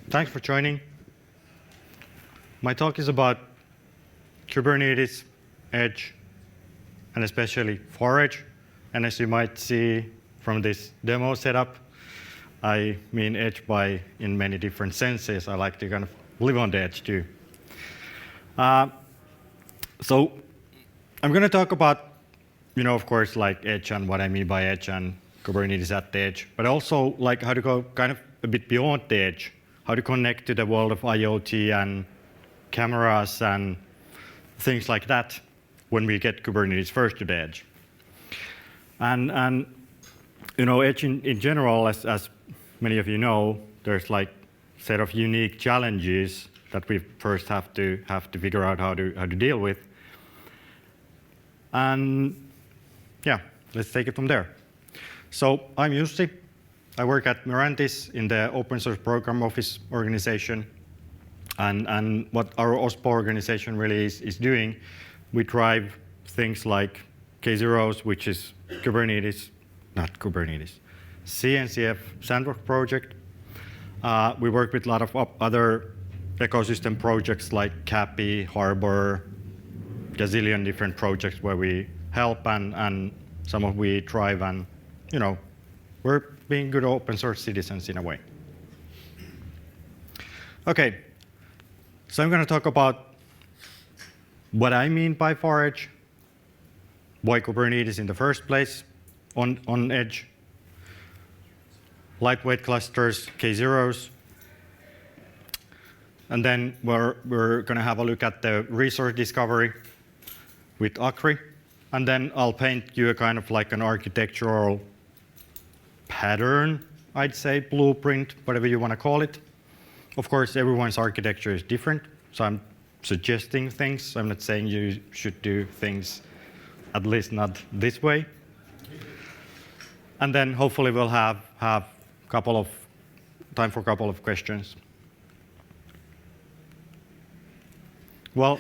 Thanks for joining. My talk is about Kubernetes, Edge, and especially forage. And as you might see from this demo setup, I mean Edge in many different senses. I like to kind of live on the edge too. So I'm going to talk about, of course, like Edge and what I mean by Edge and Kubernetes at the edge, but also like how to go kind of a bit beyond the edge, how to connect to the world of IoT and cameras and things like that when we get Kubernetes first to the edge. And Edge in general, as many of you know, there's like a set of unique challenges that we first have to figure out how to deal with. And yeah, let's take it from there. So I'm Jussi. I work at Mirantis in the open source program office organization. And what our OSPO organization really is doing, we drive things like K0s, which is CNCF Sandbox project. We work with a lot of other ecosystem projects like CAPI, Harbor, gazillion different projects where we help and some of we drive, and we're being good open source citizens in a way. Okay, so I'm going to talk about what I mean by forage, why Kubernetes in the first place on Edge, lightweight clusters, K0s, and then we're going to have a look at the resource discovery with Akri, and then I'll paint you a kind of like an architectural pattern, I'd say, blueprint, whatever you want to call it. Of course, everyone's architecture is different, so I'm suggesting things. I'm not saying you should do things, at least not this way. And then hopefully we'll have time for a couple of questions. Well,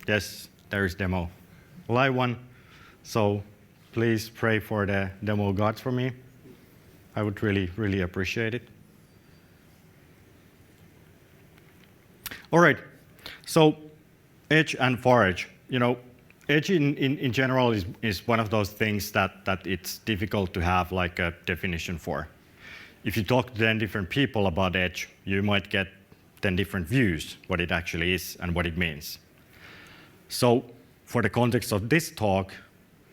yes, there is demo, live one. So please pray for the demo gods for me. I would really, really appreciate it. All right, so Edge and forage. Edge in general is one of those things that it's difficult to have like a definition for. If you talk to 10 different people about Edge, you might get 10 different views, what it actually is and what it means. So for the context of this talk,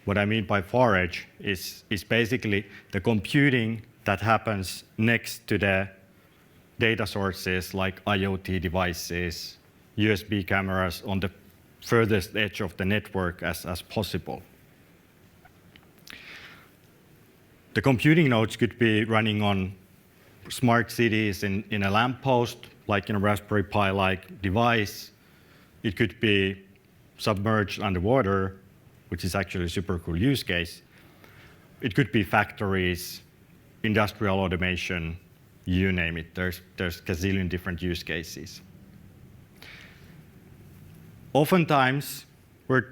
what I mean by forage is basically the computing that happens next to the data sources like IoT devices, USB cameras on the furthest edge of the network as possible. The computing nodes could be running on smart cities in a lamppost, like in a Raspberry Pi-like device. It could be submerged underwater, which is actually a super cool use case. It could be factories, industrial automation, you name it. There's gazillion different use cases. Oftentimes, when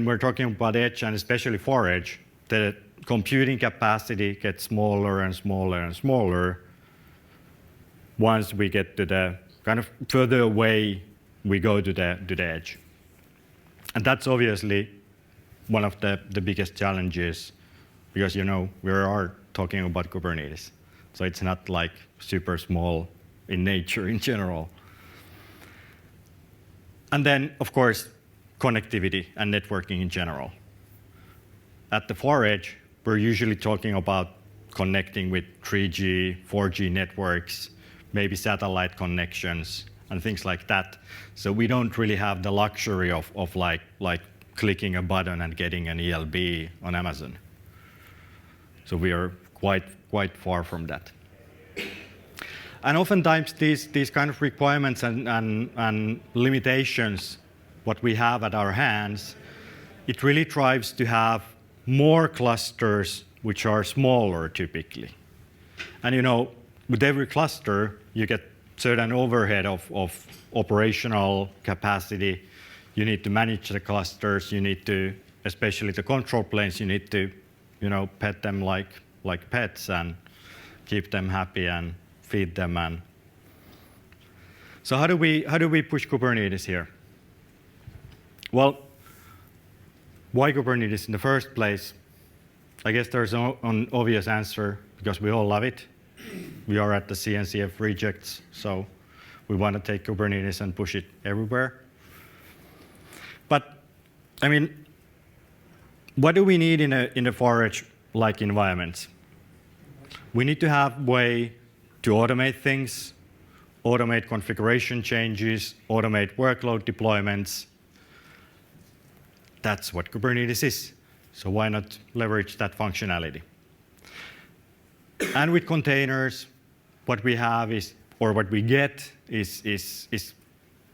we're talking about Edge, and especially forage, the computing capacity gets smaller and smaller and smaller once we get to the kind of further away we go to the edge. And that's obviously one of the biggest challenges, because we are talking about Kubernetes. So it's not like super small in nature in general. And then, of course, connectivity and networking in general. At the far edge, we're usually talking about connecting with 3G, 4G networks, maybe satellite connections, and things like that. So we don't really have the luxury of like clicking a button and getting an ELB on Amazon. So we are quite far from that. And oftentimes these kind of requirements and limitations, what we have at our hands, it really drives to have more clusters which are smaller typically. And with every cluster, you get certain overhead of operational capacity. You need to manage the clusters. You need to, especially the control planes, you need to, pet them like pets and keep them happy and feed them and So how do we push Kubernetes here? Well, why Kubernetes in the first place? I guess there's an obvious answer, because we all love it. We are at the CNCF rejects, so we want to take Kubernetes and push it everywhere. But I mean, what do we need in a far edge-like environments? We need to have a way to automate things, automate configuration changes, automate workload deployments. That's what Kubernetes is. So why not leverage that functionality? And with containers, what we have is, or what we get is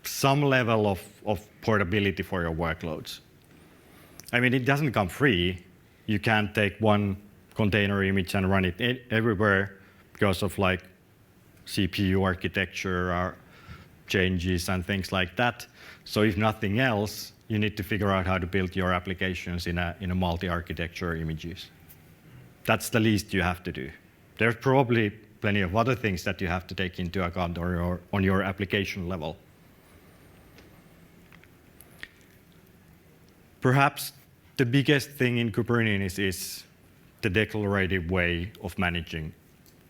some level of portability for your workloads. I mean, it doesn't come free. You can't take one container image and run it everywhere because of like CPU architecture or changes and things like that. So if nothing else, you need to figure out how to build your applications in a multi-architecture images. That's the least you have to do. There's probably plenty of other things that you have to take into account on your application level. Perhaps the biggest thing in Kubernetes is the declarative way of managing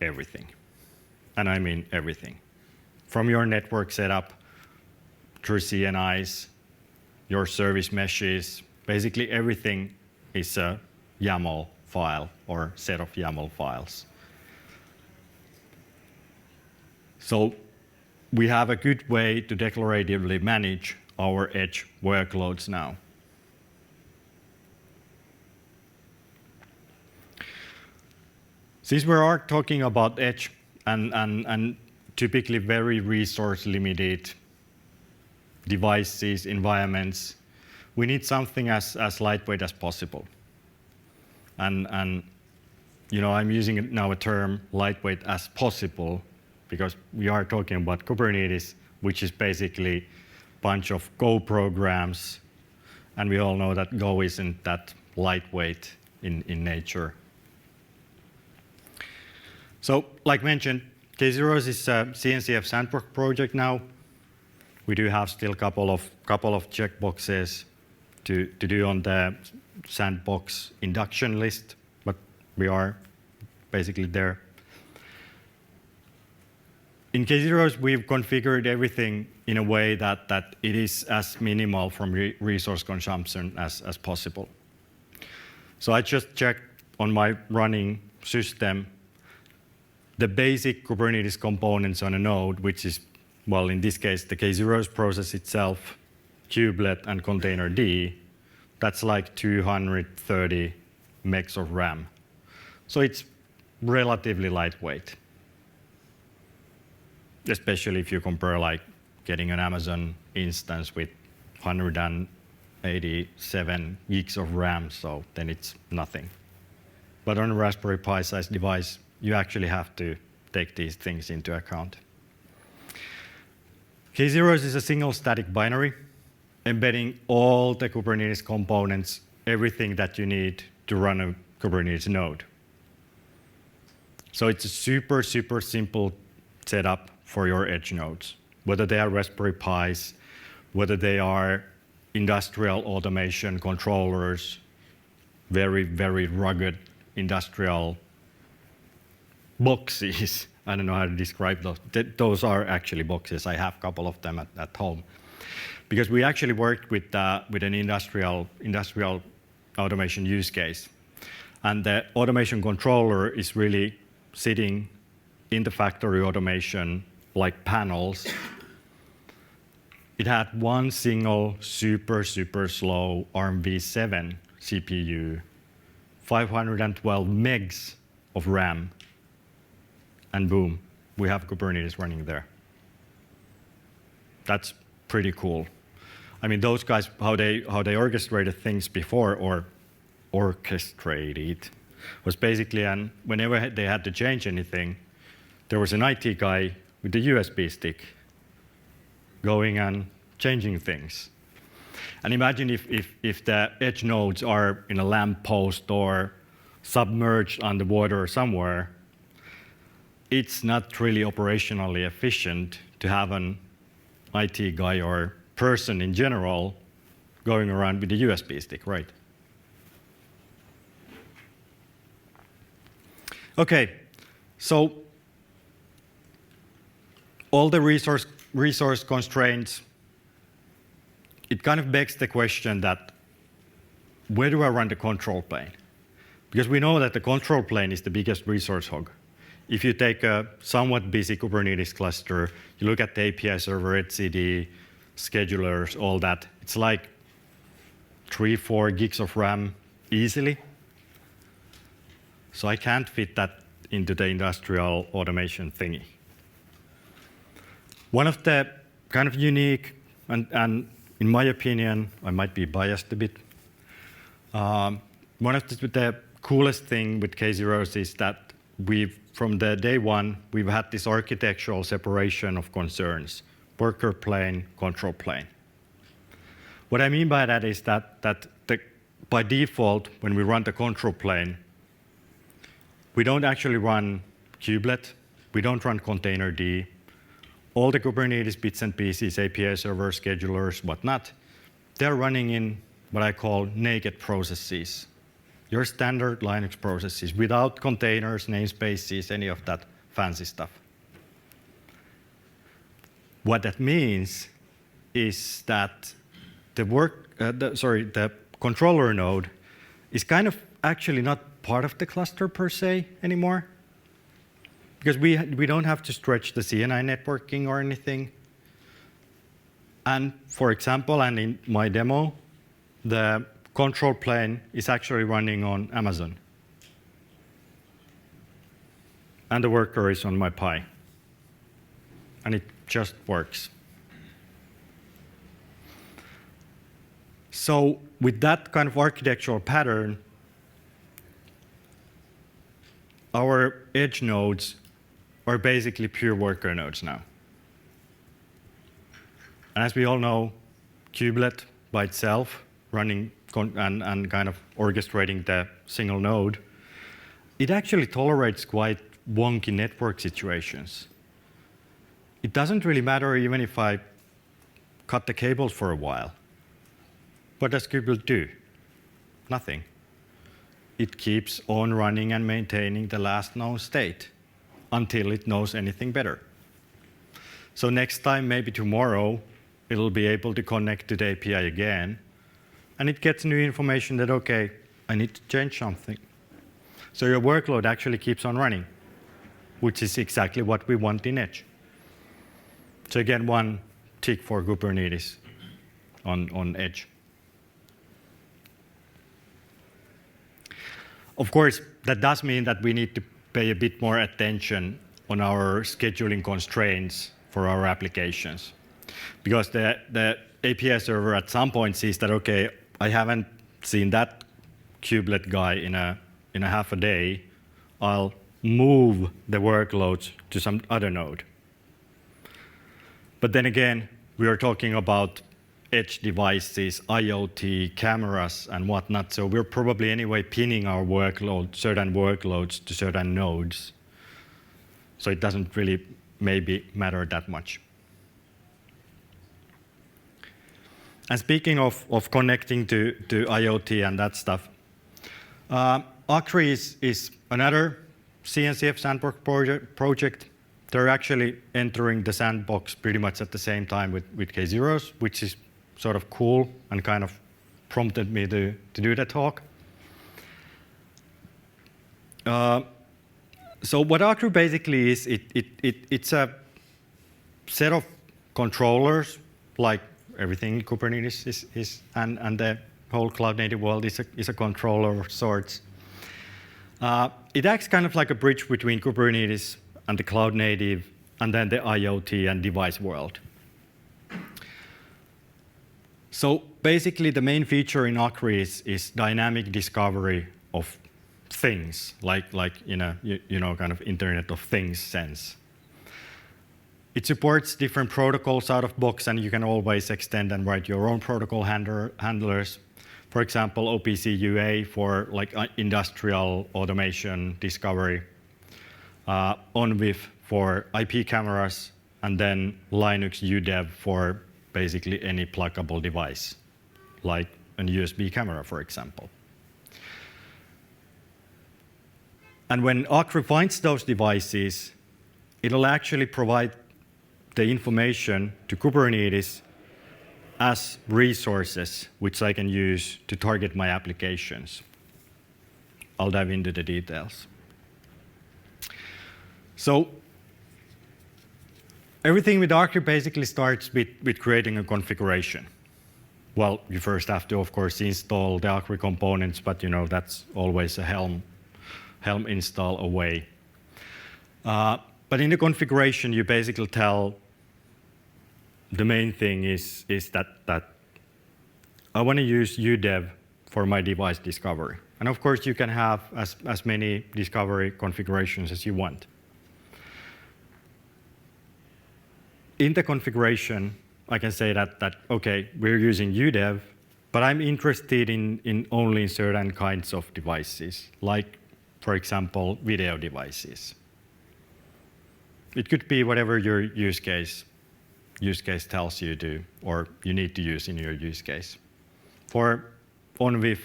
everything. And I mean everything. From your network setup through CNIs, your service meshes, basically everything is a YAML file or set of YAML files. So we have a good way to declaratively manage our edge workloads now. Since we are talking about edge and typically very resource-limited devices, environments, we need something as lightweight as possible. And you know, I'm using now a term lightweight as possible because we are talking about Kubernetes, which is basically a bunch of Go programs, and we all know that Go isn't that lightweight in nature. So, like mentioned, K0s is a CNCF sandbox project now. We do have still a couple of checkboxes to do on the sandbox induction list, but we are basically there. In K0s, we've configured everything in a way that it is as minimal from resource consumption as possible. So I just checked on my running system the basic Kubernetes components on a node, which is, well, in this case, the K0s process itself, kubelet, and containerd. That's like 230 megs of RAM. So it's relatively lightweight, especially if you compare like getting an Amazon instance with 187 gigs of RAM, so then it's nothing. But on a Raspberry Pi-sized device, you actually have to take these things into account. K0s is a single static binary, embedding all the Kubernetes components, everything that you need to run a Kubernetes node. So it's a super, super simple setup for your edge nodes, whether they are Raspberry Pis, whether they are industrial automation controllers, very, very rugged industrial boxes. I don't know how to describe those. Those are actually boxes. I have a couple of them at home. Because we actually worked with an industrial automation use case. And the automation controller is really sitting in the factory automation like panels. It had one single super, super slow ARM v7 CPU, 512 megs of RAM, and boom, we have Kubernetes running there. That's pretty cool. I mean, those guys, how they orchestrated things before, or orchestrated, was basically, and whenever they had to change anything, there was an IT guy with the USB stick going and changing things. And imagine if the edge nodes are in a lamppost or submerged underwater somewhere, it's not really operationally efficient to have an IT guy or person in general going around with a USB stick, right? Okay, so all the resource constraints, it kind of begs the question that where do I run the control plane? Because we know that the control plane is the biggest resource hog. If you take a somewhat busy Kubernetes cluster, you look at the API server, etcd, schedulers, all that, it's like 3-4 gigs of RAM easily. So I can't fit that into the industrial automation thingy. One of the kind of unique, and in my opinion, I might be biased a bit, one of the coolest thing with K0s is that from the day one, we've had this architectural separation of concerns, worker plane, control plane. What I mean by that is that by default, when we run the control plane, we don't actually run kubelet, we don't run containerd. All the Kubernetes bits and pieces, API server, schedulers, whatnot, they're running in what I call naked processes. Your standard Linux processes without containers, namespaces, any of that fancy stuff. What that means is that the controller node is kind of actually not part of the cluster per se anymore, because we don't have to stretch the CNI networking or anything. And for example, and in my demo, the control plane is actually running on Amazon. And the worker is on my Pi. And it just works. So with that kind of architectural pattern, our edge nodes are basically pure worker nodes now. And as we all know, kubelet by itself, running and kind of orchestrating the single node, it actually tolerates quite wonky network situations. It doesn't really matter even if I cut the cables for a while. What does kubelet do? Nothing. It keeps on running and maintaining the last known state until it knows anything better. So next time, maybe tomorrow, it'll be able to connect to the API again, and it gets new information that, okay, I need to change something. So your workload actually keeps on running, which is exactly what we want in Edge. So again, one tick for Kubernetes on Edge. Of course, that does mean that we need to pay a bit more attention on our scheduling constraints for our applications. Because the API server at some point sees that, okay, I haven't seen that kubelet guy in a half a day. I'll move the workloads to some other node. But then again, we are talking about edge devices, IoT, cameras, and whatnot. So we're probably anyway pinning our certain workloads to certain nodes. So it doesn't really maybe matter that much. And speaking of connecting to IoT and that stuff, Akri is another CNCF sandbox project. They're actually entering the sandbox pretty much at the same time with K0s, which is sort of cool and kind of prompted me to do the talk. So what Akri basically is, it's a set of controllers, like everything in Kubernetes is and the whole cloud-native world is a controller of sorts. It acts kind of like a bridge between Kubernetes and the cloud-native, and then the IoT and device world. So basically, the main feature in Akri is dynamic discovery of things, like in a kind of Internet of Things sense. It supports different protocols out of box, and you can always extend and write your own protocol handlers. For example, OPC UA for like industrial automation discovery, OnVIF for IP cameras, and then Linux UDEV for basically any pluggable device, like a USB camera, for example. And when Akri finds those devices, it'll actually provide the information to Kubernetes as resources, which I can use to target my applications. I'll dive into the details. So everything with Akri basically starts with creating a configuration. Well, you first have to, of course, install the Akri components, but that's always a Helm install away. But in the configuration, you basically tell the main thing is that I want to use UDEV for my device discovery. And of course, you can have as many discovery configurations as you want. In the configuration, I can say that okay, we're using UDEV, but I'm interested in only certain kinds of devices, like, for example, video devices. It could be whatever your use case tells you to, or you need to use in your use case. For OnVIF,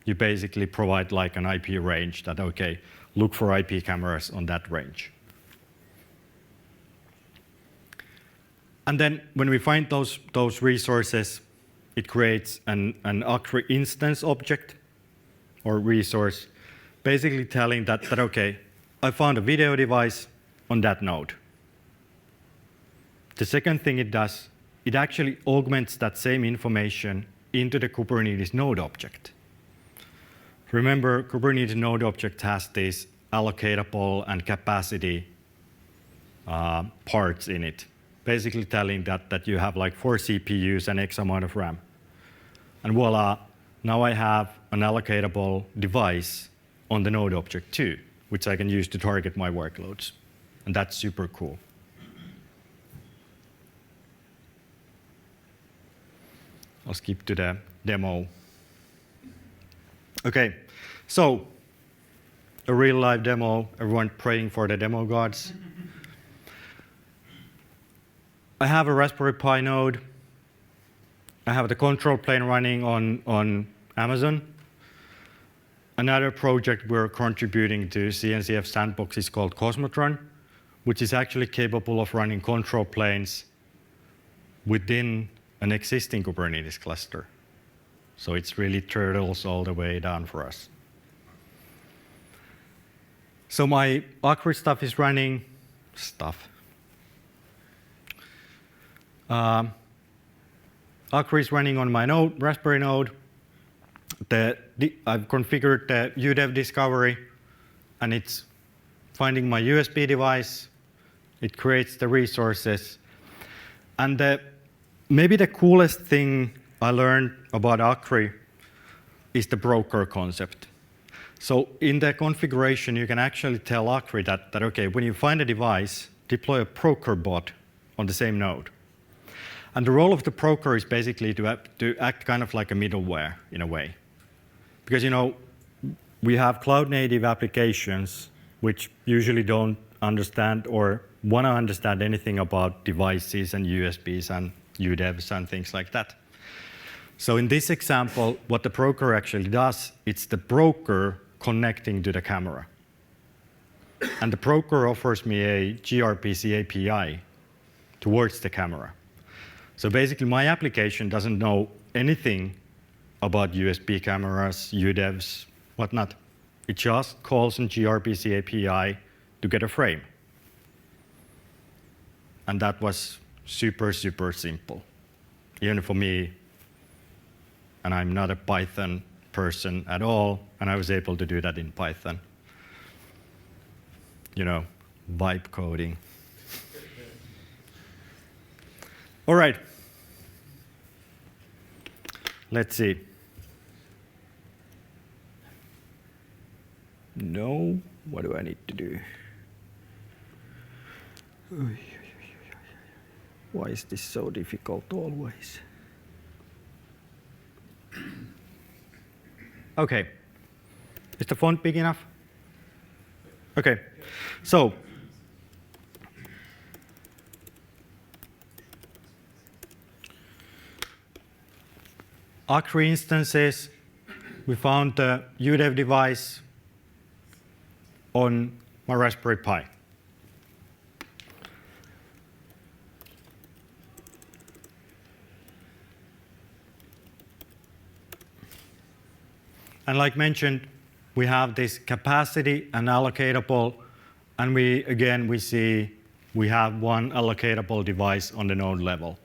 you basically provide like an IP range that, okay, look for IP cameras on that range. And then when we find those resources, it creates an Akri instance object or resource, basically telling that okay, I found a video device on that node. The second thing it does, it actually augments that same information into the Kubernetes node object. Remember, Kubernetes node object has these allocatable and capacity parts in it, basically telling that you have like 4 CPUs and X amount of RAM. And voila, now I have an allocatable device on the node object too, which I can use to target my workloads. And that's super cool. I'll skip to the demo. Okay, so a real live demo, everyone praying for the demo gods. I have a Raspberry Pi node. I have the control plane running on Amazon. Another project we're contributing to CNCF Sandbox is called Cosmotron, which is actually capable of running control planes within an existing Kubernetes cluster. So it's really turtles all the way down for us. So my Akri stuff is running Akri is running on my node, Raspberry node. I've configured the UDEV discovery, and it's finding my USB device. It creates the resources. And maybe the coolest thing I learned about Akri is the broker concept. So in the configuration, you can actually tell Akri that okay, when you find a device, deploy a broker bot on the same node. And the role of the broker is basically to act kind of like a middleware in a way. Because we have cloud-native applications which usually don't understand or want to understand anything about devices and USBs and UDEVs and things like that. So in this example, what the broker actually does, it's the broker connecting to the camera. And the broker offers me a gRPC API towards the camera. So basically, my application doesn't know anything about USB cameras, UDEVs, whatnot. It just calls an gRPC API to get a frame. And that was super, super simple, even for me. And I'm not a Python person at all, and I was able to do that in Python. Vibe coding. All right. Let's see. No, what do I need to do? Why is this so difficult always? Okay. Is the font big enough? Okay. So Akri instances, we found the UDEV device on my Raspberry Pi. And like mentioned, we have this capacity and allocatable, and we see we have one allocatable device on the node level,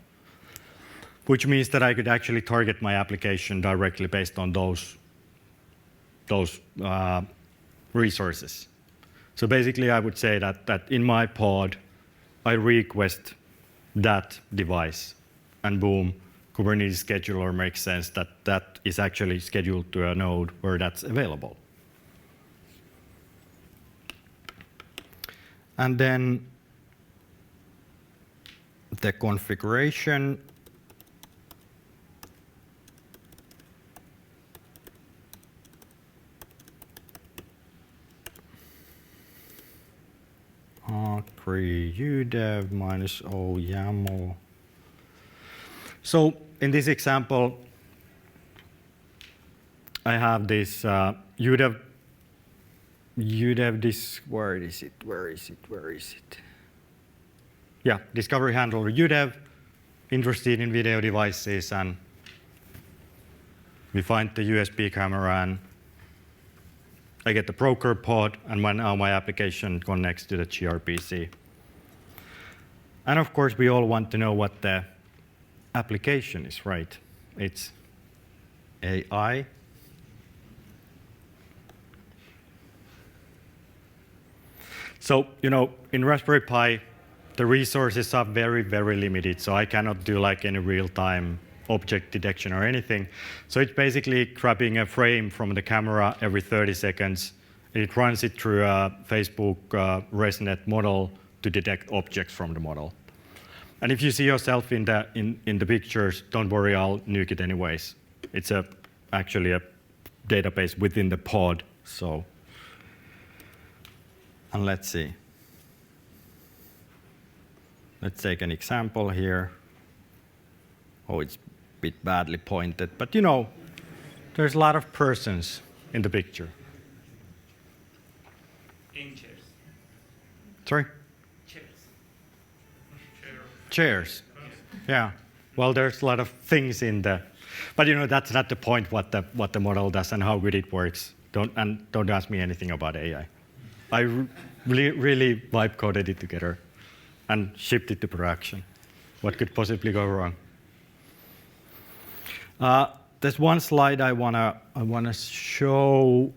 which means that I could actually target my application directly based on those resources. So basically, I would say that in my pod, I request that device, and boom, Kubernetes scheduler makes sense that that is actually scheduled to a node where that's available. And then the configuration. Akri UDEV minus O YAML. So in this example, I have this UDEV this, where is it? Yeah, discovery handler UDEV, interested in video devices, and we find the USB camera, and I get the broker pod, and now my application connects to the gRPC. And of course, we all want to know what the application is, right? It's AI. So, in Raspberry Pi, the resources are very, very limited, so I cannot do like any real-time object detection or anything. So it's basically grabbing a frame from the camera every 30 seconds. It runs it through a Facebook ResNet model to detect objects from the model. And if you see yourself in the pictures, don't worry, I'll nuke it anyways. It's actually a database within the pod. So, and let's see. Let's take an example here. Oh, it's a bit badly pointed, but there's a lot of persons in the picture. In chairs. Sorry? Chairs. Yeah. Well, there's a lot of things in there, but that's not the point. What the model does and how good it works. Don't ask me anything about AI. I really vibe coded it together and shipped it to production. What could possibly go wrong? There's one slide I wanna show.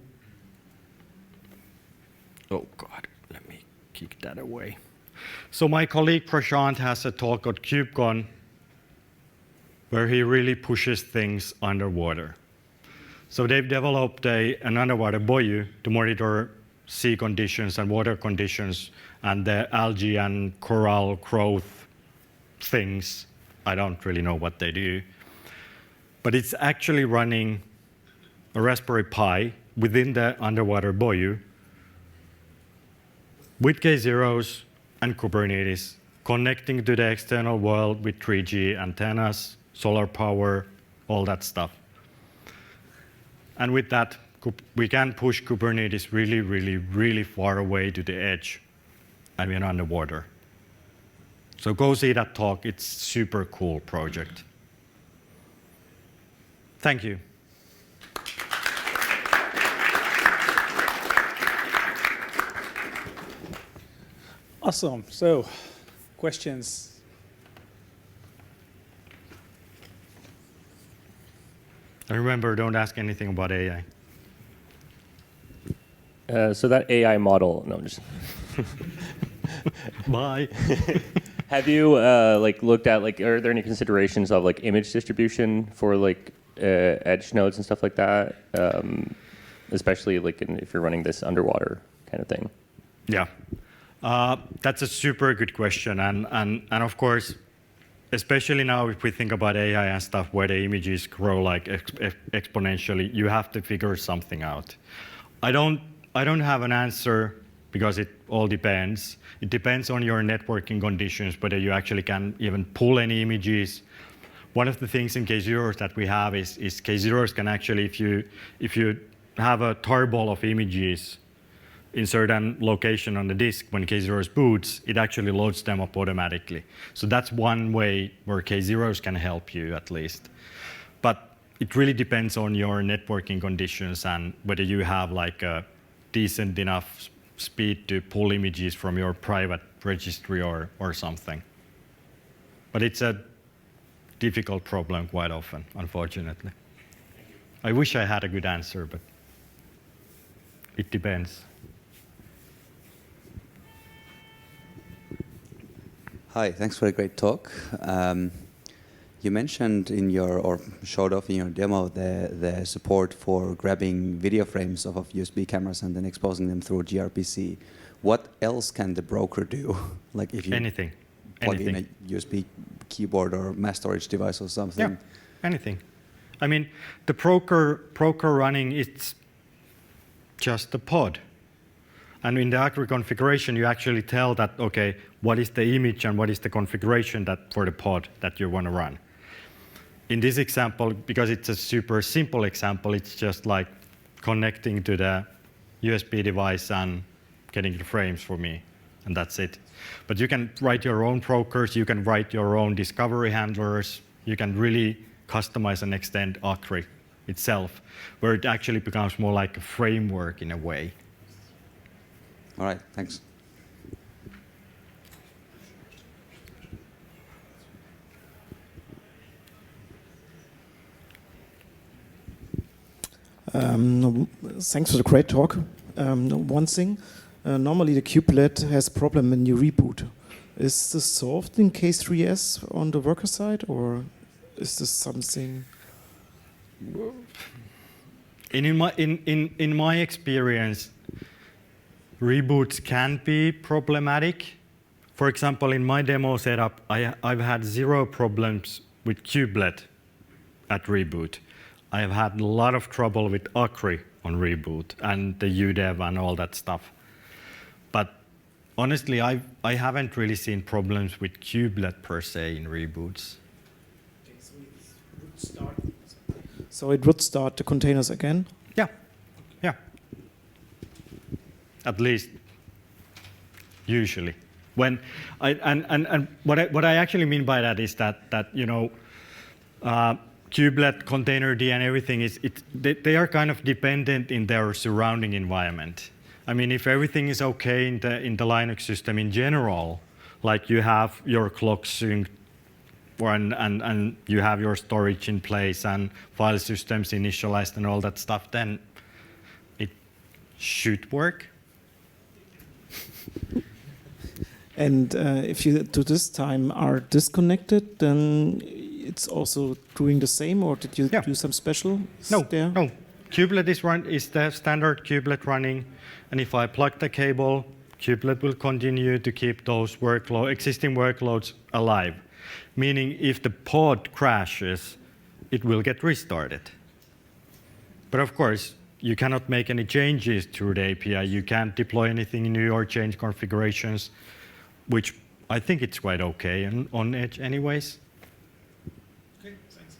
Oh God, let me kick that away. So my colleague Prashant has a talk at KubeCon where he really pushes things underwater. So they've developed an underwater buoy to monitor sea conditions and water conditions and the algae and coral growth things. I don't really know what they do. But it's actually running a Raspberry Pi within the underwater buoy with K0s and Kubernetes, connecting to the external world with 3G antennas, solar power, all that stuff. And with that, we can push Kubernetes really, really, really far away to the edge, and we're underwater. So go see that talk. It's a super cool project. Thank you. Awesome. So, questions? And remember, don't ask anything about AI. So that AI model, no, I'm just. Bye. Have you looked at are there any considerations of image distribution for edge nodes and stuff like that, especially if you're running this underwater kind of thing? Yeah, that's a super good question, and of course, especially now if we think about AI and stuff where the images grow exponentially, you have to figure something out. I don't have an answer because it all depends. It depends on your networking conditions, whether you actually can even pull any images, one of the things in K0s that we have is K0s can actually, if you have a tarball of images in certain location on the disk, when K0s boots, it actually loads them up automatically. So that's one way where K0s can help you at least. But it really depends on your networking conditions and whether you have like a decent enough speed to pull images from your private registry or something. But it's a difficult problem quite often, unfortunately. I wish I had a good answer, but it depends. Hi, thanks for a great talk. You mentioned in your, or showed off in your demo, the support for grabbing video frames off of USB cameras and then exposing them through gRPC. What else can the broker do? Like if you Anything. plug in a USB keyboard or mass storage device or something? Yeah, anything. I mean, the broker running, it's just a pod. And in the Akri configuration, you actually tell that, okay, what is the image and what is the configuration that for the pod that you want to run. In this example, because it's a super simple example, it's just like connecting to the USB device and getting the frames for me, and that's it. But you can write your own brokers, you can write your own discovery handlers, you can really customize and extend Akri itself, where it actually becomes more like a framework in a way. All right, thanks. Thanks for the great talk. One thing, normally the kubelet has a problem when you reboot. Is this solved in K3s on the worker side, or is this something? In my experience, reboots can be problematic. For example, in my demo setup, I've had 0 problems with kubelet at reboot. I have had a lot of trouble with Akri on reboot and the UDEV and all that stuff. But honestly, I haven't really seen problems with kubelet per se in reboots. So it would start the containers again? Yeah, yeah. At least, usually. When what I actually mean by that is that you know, kubelet, containerd, and everything they are kind of dependent in their surrounding environment. I mean, if everything is okay in the Linux system in general, like you have your clock synced, and you have your storage in place and file systems initialized and all that stuff, then it should work. And if you to this time are disconnected, then it's also doing the same, or did you do some special there? No. Kubelet is the standard kubelet running, and if I plug the cable, kubelet will continue to keep those existing workloads alive. Meaning if the pod crashes, it will get restarted. But of course, you cannot make any changes through the API. You can't deploy anything new or change configurations, which I think it's quite okay on Edge anyways. Okay, thanks.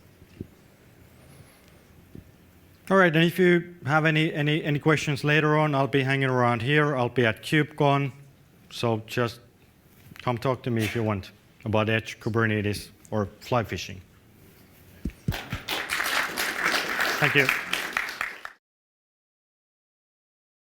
All right, and if you have any questions later on, I'll be hanging around here. I'll be at KubeCon, so just come talk to me if you want about Edge, Kubernetes, or fly fishing. Thank you.